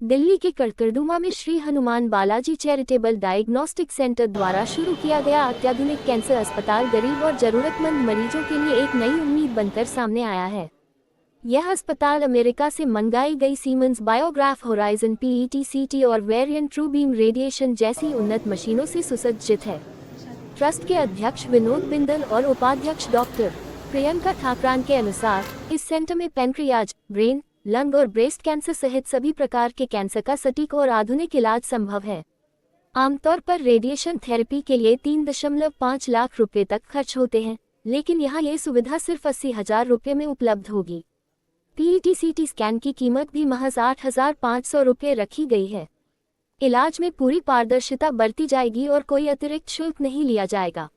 दिल्ली के कड़कड़डुमा में Shri Hanuman Balaji charitable diagnostic centre द्वारा शुरू किया गया अत्याधुनिक कैंसर अस्पताल गरीब और जरूरतमंद मरीजों के लिए एक नई उम्मीद बनकर सामने आया है। यह अस्पताल अमेरिका से मंगाई गई सीमेंस बायोग्राफ होराइजन PET-CT और वेरिएंट ट्रू बीम रेडिएशन जैसी उन्नत मशीनों से सुसज्जित है। ट्रस्ट के अध्यक्ष विनोद बिंदल और उपाध्यक्ष डॉक्टर प्रियंका ठाकरान के अनुसार इस सेंटर में पैनक्रियाज, ब्रेन, लंग और ब्रेस्ट कैंसर सहित सभी प्रकार के कैंसर का सटीक और आधुनिक इलाज संभव है। आमतौर पर रेडिएशन थेरेपी के लिए 3.5 लाख रुपए तक खर्च होते हैं, लेकिन यहाँ ये सुविधा सिर्फ 80,000 रुपये में उपलब्ध होगी। PET-CT स्कैन की कीमत भी महज 8,500 रुपये रखी गई है। इलाज में पूरी पारदर्शिता बरती जाएगी और कोई अतिरिक्त शुल्क नहीं लिया जाएगा।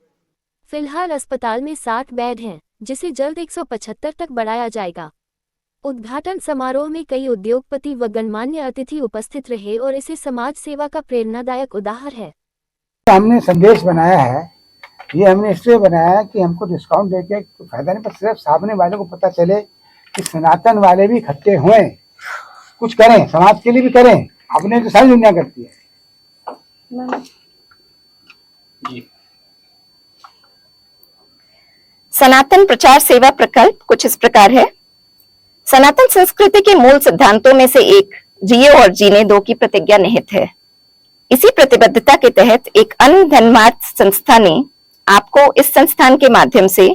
फिलहाल अस्पताल में 60 बेड हैं, जिसे जल्द 175 तक बढ़ाया जाएगा। उद्घाटन समारोह में कई उद्योगपति व गणमान्य अतिथि उपस्थित रहे और इसे समाज सेवा का प्रेरणादायक उदाहरण है। हमने संदेश बनाया है, ये हमने इसलिए बनाया है कि हमको डिस्काउंट देके कोई फायदा नहीं, पर सिर्फ सामने वाले को पता चले कि सनातन वाले भी इकट्ठे हुए, कुछ करें, समाज के लिए भी करें। अपने तो सारी दुनिया करती है। जी। सनातन प्रचार सेवा प्रकल्प कुछ इस प्रकार है। सनातन संस्कृति के मूल सिद्धांतों में से एक जिए और जीने दो की प्रतिज्ञा निहित है। इसी प्रतिबद्धता के तहत एक अन्य धर्मार्थ संस्था ने आपको इस संस्थान के माध्यम से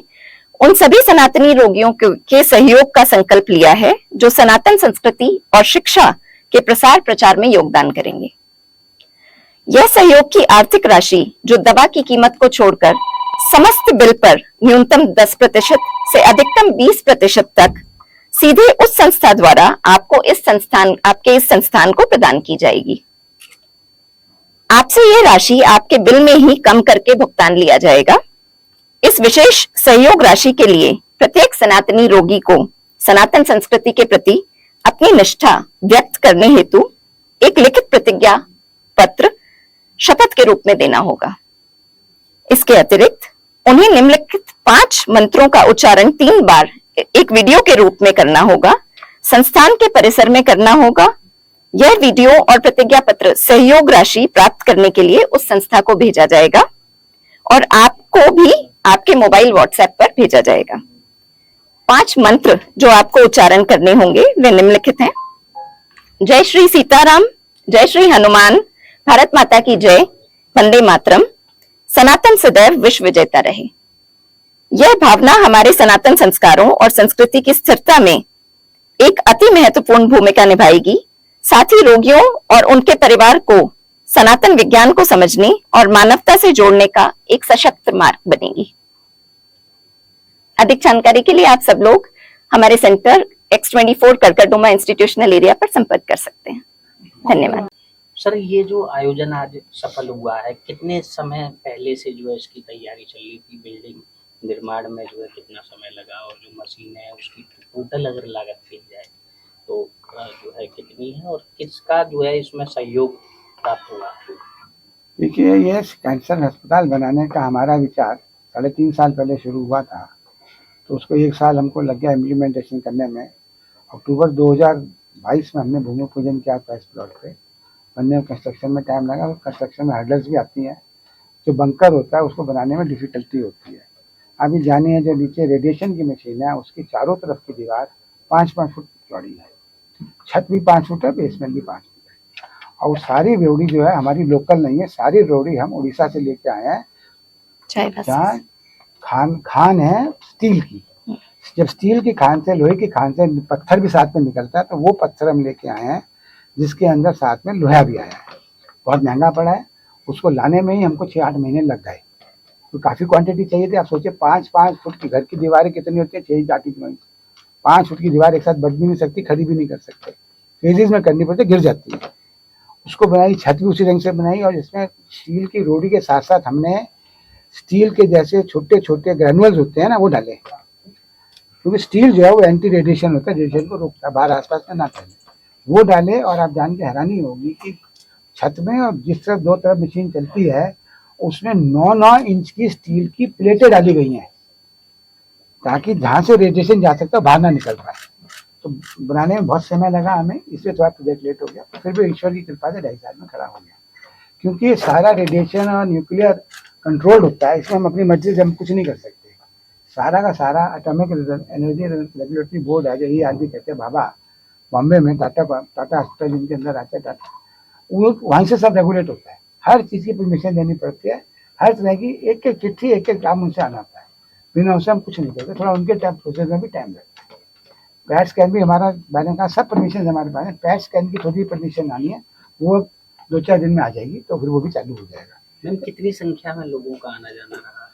उन सभी सनातनी रोगियों के सहयोग का संकल्प लिया है जो सनातन संस्कृति और शिक्षा के प्रसार प्रचार में योगदान करेंगे। यह सहयोग की आर्थिक राशि जो दवा की कीमत को छोड़कर समस्त बिल पर न्यूनतम 10% से अधिकतम 20% तक सीधे उस संस्था द्वारा आपके इस संस्थान को प्रदान की जाएगी। आपसे यह राशि आपके बिल में ही कम करके भुगतान लिया जाएगा। इस विशेष सहयोग राशि के लिए प्रत्येक सनातनी रोगी को सनातन संस्कृति के प्रति अपनी निष्ठा व्यक्त करने हेतु एक लिखित प्रतिज्ञा पत्र शपथ के रूप में देना होगा। इसके अतिरिक्त उन्हें निम्नलिखित 5 मंत्रों का उच्चारण 3 बार एक वीडियो के रूप में करना होगा, संस्थान के परिसर में करना होगा। यह वीडियो और प्रतिज्ञा पत्र सहयोग राशि प्राप्त करने के लिए उस संस्था को भेजा जाएगा और आपको भी आपके मोबाइल व्हाट्सएप पर भेजा जाएगा। 5 मंत्र जो आपको उच्चारण करने होंगे वे निम्नलिखित हैं। जय श्री सीताराम, जय श्री हनुमान, भारत माता की जय, वंदे मातरम, सनातन सदैव विश्व विजेता रहे। यह भावना हमारे सनातन संस्कारों और संस्कृति की स्थिरता में एक अति महत्वपूर्ण भूमिका निभाएगी। साथ ही रोगियों और उनके परिवार को सनातन विज्ञान को समझने और मानवता से जोड़ने का एक सशक्त मार्ग बनेगी। अधिक जानकारी के लिए आप सब लोग हमारे सेंटर X24 कड़कड़डुमा इंस्टीट्यूशनल एरिया पर संपर्क कर सकते हैं। धन्यवाद। सर, ये जो आयोजन आज सफल हुआ है, कितने समय पहले से जो है इसकी तैयारी चल रही थी? बिल्डिंग निर्माण में जो है कितना समय लगा और जो मशीन है उसकी टोटल अगर लागत की जाए तो जो है कितनी है और किसका जो है इसमें सहयोग प्राप्त हुआ? देखिए, ये कैंसर अस्पताल बनाने का हमारा विचार 3.5 साल पहले शुरू हुआ था, तो उसको 1 साल हमको लग गया इम्प्लीमेंटेशन करने में। अक्टूबर 2022 में हमने भूमि पूजन किया था इस प्लॉट पे। बनने में कंस्ट्रक्शन में टाइम लगा और कंस्ट्रक्शन में हर्डल्स भी आती हैं। जो बंकर होता है उसको बनाने में डिफिकल्टी होती है। अभी जानिए, जो नीचे रेडिएशन की मशीन है उसकी चारों तरफ की दीवार 5-5 फुट चौड़ी है, छत भी 5 फुट है, बेसमेंट भी 5 फुट है। और सारी रोड़ी जो है हमारी लोकल नहीं है, सारी रोड़ी हम उड़ीसा से लेके आए हैं, जहाँ खान है स्टील की। जब स्टील की खान से, लोहे की खान से पत्थर भी साथ में निकलता है, तो वो पत्थर हम लेके आए हैं जिसके अंदर साथ में लोहा भी आया है। बहुत महंगा पड़ा है, उसको लाने में ही हमको 6-8 महीने लग गए। तो काफ़ी क्वांटिटी चाहिए थी। आप सोचिए 5-5 फुट की घर की दीवारें कितनी होती है? 6-8 इंच। 5 फुट की दीवार एक साथ बढ़ भी नहीं सकती, खड़ी भी नहीं कर सकते, फेजेस में करनी पड़ती, गिर जाती है। उसको बनाई, छत भी उसी रंग से बनाई और इसमें स्टील की रोड़ी के साथ साथ हमने स्टील के जैसे छोटे छोटे ग्रैनुअल्स होते हैं ना, वो डाले, क्योंकि स्टील जो है वो एंटी रेडिएशन होता है, रेडिएशन को रोकता है, बाहर आसपास में ना फैले, वो डाले। और आप जान के हैरानी होगी कि छत में और जिस तरफ 2 तरफ मशीन चलती है उसमें 9-9 इंच की स्टील की प्लेटें डाली गई हैं ताकि जहाँ से रेडिएशन जा सकता है बाहर ना निकल पाए। तो बनाने में बहुत समय लगा हमें, इसलिए थोड़ा प्रोजेक्ट लेट हो गया, फिर भी ईश्वर की कृपा से 2.5 साल में खड़ा हो गया। क्योंकि ये सारा रेडिएशन और न्यूक्लियर कंट्रोल होता है, इसमें हम अपनी मर्जी से हम कुछ नहीं कर सकते। सारा का सारा एटॉमिक एनर्जी रेगुलेटरी बोर्ड है, जो ERB कहते हैं बाबा, बॉम्बे में टाटा हॉस्पिटल इनके अंदर आता है टाटा, वो वहीं से सब रेगुलेट होता है। हर चीज़ की परमिशन देनी पड़ती है, हर तरह की एक एक चिट्ठी एक एक काम उनसे आना होता है, बिना उससे हम कुछ नहीं करते। थोड़ा उनके टाइम प्रोसेस में भी टाइम लगता है। पैट स्कैन भी हमारा, मैंने कहा सब परमिशन हमारे पास है, पैट स्कैन की थोड़ी परमिशन आनी है, वो 2-4 दिन में आ जाएगी, तो फिर वो भी चालू हो जाएगा। मैम कितनी संख्या में लोगों का आना जाना रहा?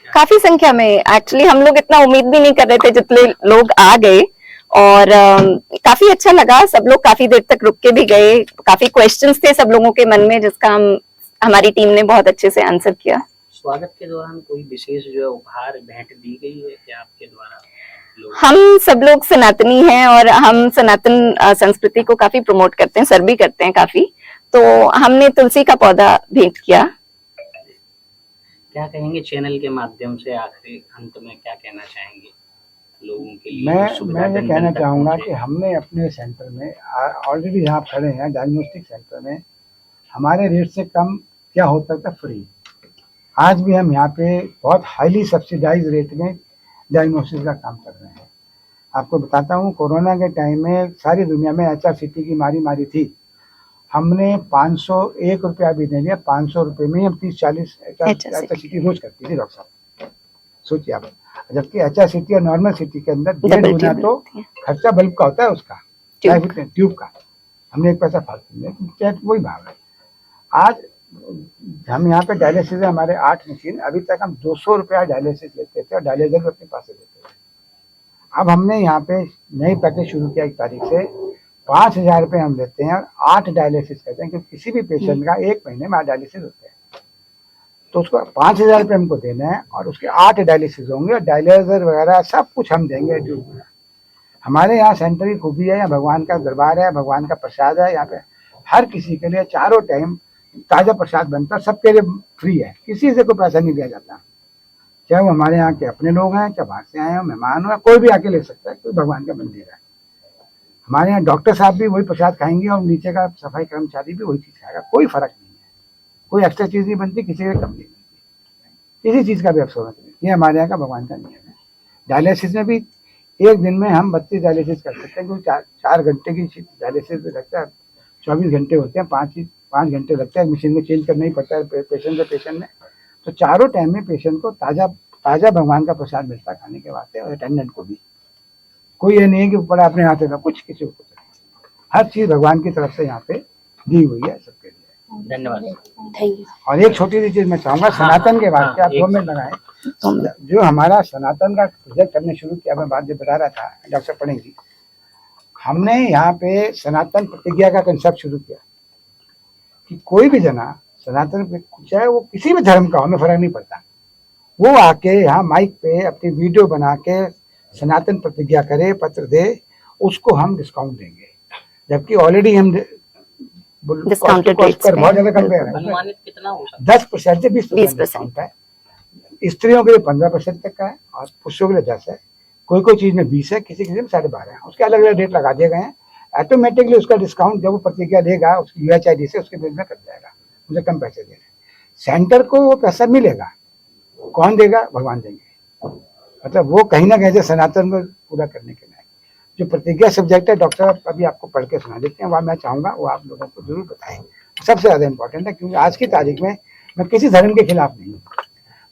काफी संख्या में, एक्चुअली हम लोग इतना उम्मीद भी नहीं कर रहे थे, जितने लोग आ गए और काफी अच्छा लगा। सब लोग काफी देर तक रुक के भी गए, काफी क्वेश्चंस थे सब लोगों के मन में, जिसका हमारी टीम ने बहुत अच्छे से आंसर किया। स्वागत के दौरान कोई विशेष जो है उपहार भेंट दी गई है क्या आपके द्वारा? हम सब लोग सनातनी हैं और हम सनातन संस्कृति को काफी प्रमोट करते हैं, सर भी करते हैं काफी, तो हमने तुलसी का पौधा भेंट किया। क्या कहेंगे चैनल के माध्यम से, आखिरी अंत में क्या कहना चाहेंगे लोगों के लिए? मैं ये कहना चाहूँगा कि हमने अपने सेंटर में ऑलरेडी यहाँ खड़े हैं, डायग्नोस्टिक सेंटर में हमारे रेट से कम क्या हो सकता, फ्री। आज भी हम यहाँ पे बहुत हाईली सब्सिडाइज रेट में डायग्नोसिस का काम कर रहे हैं। आपको बताता हूँ, कोरोना के टाइम में सारी दुनिया में HRCT की मारी थी। हमने 501 रुपया भी नहीं लिया, 500 रुपये में हम 30-40 HRCT रोज करती थी डॉक्टर साहब, सोचिए आप। जबकि HRCT और नॉर्मल सिटी के अंदर 1.5 गुना तो खर्चा बल्ब का होता है, उसका ट्यूब का, हमने 1 पैसा फालतू नहीं, वही भाव है। आज हम यहाँ पे डायलिसिस है, हमारे 8 मशीन, अभी तक हम 200 रुपया डायलिसिस लेते थे और डायलिसिस भी अपने पास से लेते थे। अब हमने यहाँ पे नई पैकेज शुरू किया 1 तारीख से, 5,000 रुपये हम लेते हैं और 8 डायलिसिस करते हैं, क्योंकि किसी भी पेशेंट का 1 महीने में 8 डायलिसिस होते हैं, तो उसको 5,000 रुपये हमको देना है और उसके 8 डायलिसिस होंगे और डायलिसिस वगैरह सब कुछ हम देंगे। हमारे यहाँ सेंटर की खूबी है, यहाँ भगवान का दरबार है, भगवान का प्रसाद है, यहाँ पे हर किसी के लिए चारों टाइम ताज़ा प्रसाद बनता है, सबके लिए फ्री है, किसी से कोई पैसा नहीं दिया जाता। चाहे वो हमारे यहाँ के अपने लोग हैं, चाहे बाहर से आए हो, मेहमान हो, कोई भी आके ले सकता है, कोई भगवान का मंदिर है। हमारे यहाँ डॉक्टर साहब भी वही प्रसाद खाएंगे और नीचे का सफाई कर्मचारी भी वही चीज़ खाएगा, कोई फर्क नहीं है, कोई एक्स्ट्रा चीज़ नहीं बनती, किसी के कम नहीं बनती, किसी चीज़ का भी अफसोस नहीं। ये हमारे यहाँ का भगवान का नियम है। डायलिसिस में भी एक दिन में हम 32 डायलिसिस कर सकते हैं, क्योंकि 4 घंटे की डायलिसिस लगता है, 24 घंटे होते हैं, 5 घंटे लगता है, मशीन में चेंज करना ही पड़ता है पेशेंट से पेशेंट में। तो चारों टाइम में पेशेंट को ताज़ा भगवान का प्रसाद मिलता है खाने के वास्ते, और अटेंडेंट को भी। कोई ये नहीं है कि ऊपर अपने हाथ में कुछ, किसी को कुछ, हर चीज़ भगवान की तरफ से यहाँ पे दी हुई है सबके लिए। धन्यवाद। और एक छोटी सी चीज़ मैं चाहूँगा, सनातन के वास्ते आप 2 मिनट लगाएं। जो हमारा सनातन का प्रोजेक्ट हमने शुरू किया, मैं बात जो बता रहा था, डॉक्टर पढ़ेंगी, हमने यहाँ पे सनातन प्रतिज्ञा का कंसेप्ट शुरू किया कि कोई भी जना सनातन, चाहे वो किसी भी धर्म का हो, हमें फर्क नहीं पड़ता, वो आके यहाँ माइक पे अपनी वीडियो बना के सनातन प्रतिज्ञा करे, पत्र दे, उसको हम डिस्काउंट देंगे। जबकि ऑलरेडी हम डिस्काउंटेड रेट्स बहुत ज्यादा कंपेयर है, अनुमानित कितना हो सकता है? 10% से 20% डिस्काउंट है। स्त्रियों के लिए 15% तक का है और पुरुषों के लिए 10 है। कोई चीज में 20 है, किसी में 12.5 है, उसके अलग अलग रेट लगा दिए गए हैं। ऑटोमेटिकली उसका डिस्काउंट जब वो प्रतिज्ञा देगा उसकी UHID से, उसके बिल में कट जाएगा, मुझे कम पैसे देने। सेंटर को वो पैसा मिलेगा, कौन देगा? भगवान देंगे। मतलब वो कहीं ना कहीं से सनातन को पूरा करने के लिए जो प्रतिज्ञा सब्जेक्ट है, डॉक्टर अभी आपको पढ़ के सुना देते हैं, वह मैं चाहूँगा वो आप लोगों को जरूर बताएं। सबसे ज़्यादा इम्पोर्टेंट है, क्योंकि आज की तारीख में मैं किसी धर्म के खिलाफ नहीं हूँ,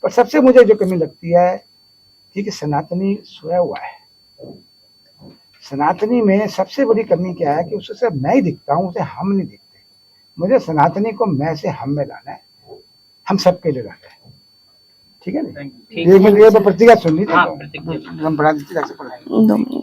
पर सबसे मुझे जो कमी लगती है कि सनातनी सोया हुआ है। सनातनी में सबसे बड़ी कमी क्या है कि उससे सिर्फ मैं ही दिखता हूँ, उसे हम नहीं दिखते। मुझे सनातनी को मैं से हम में लाना है, हम सबके लिए लाना है। ठीक है ना? ये प्रतिज्ञा सुन लीजिए, हम पढ़ा दीजिए।